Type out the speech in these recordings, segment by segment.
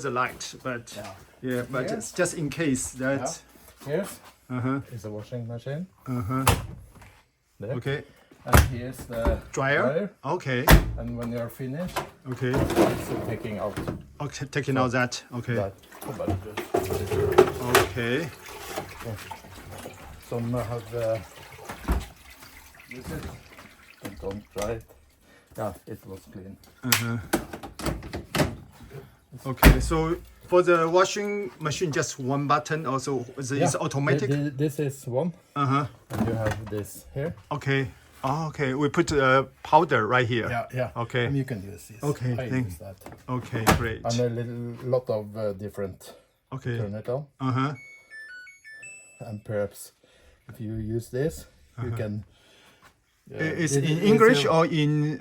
the light, but Yeah. but Here? it's just in case that. Here's Uh-huh. is the washing machine. Uh-huh. There. Okay. And here's the Dryer. Okay. And when you're finished, Okay. it's taking out Okay. Taking out that. Okay. that. But just Okay. some have this is and don't try it. Yeah, it was clean. Okay. So for the washing machine, just one button. Also, it's automatic. This is one, Uh-huh. and you have this here. Okay. Oh, okay. We put powder right here. Yeah. Okay. And you can use this. Okay, I thank- use that. Okay. Great. And a lot of different. Okay. Turn it on, Uh-huh. and perhaps if you use this, you can. It's it- in it's English a- or in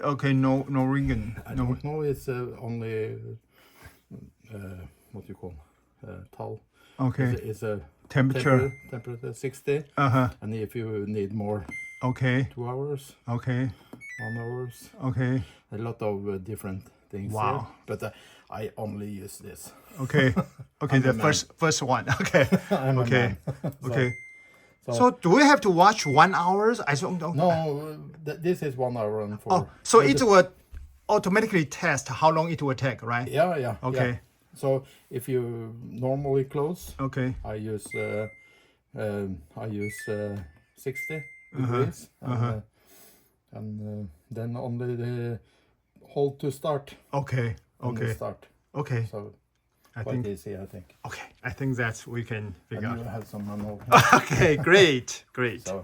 Norwegian? I don't know. It's only what you call tall. Okay. It's a Temperature. temperature 60, Uh-huh. and if you need more, Okay. 2 hours, Okay. 1 hours, Okay. a lot of different things. Wow. Here. But I only use this. Okay. Okay. I'm The a man. first one. Okay. I'm a Okay. man. Okay. So- So do we have to watch 1 hour? I don't know. No, this is 1 hour and 4. Oh, so it will automatically test how long it will take, right? Yeah. Okay. Yeah. So if you normally close, Okay. I use 60 degrees, and then only the hold to start. Okay. Only Okay. start. Okay. So I quite think easy, I think. okay. I think that's we can And figure you out. have some manual. Okay. Great. Great. So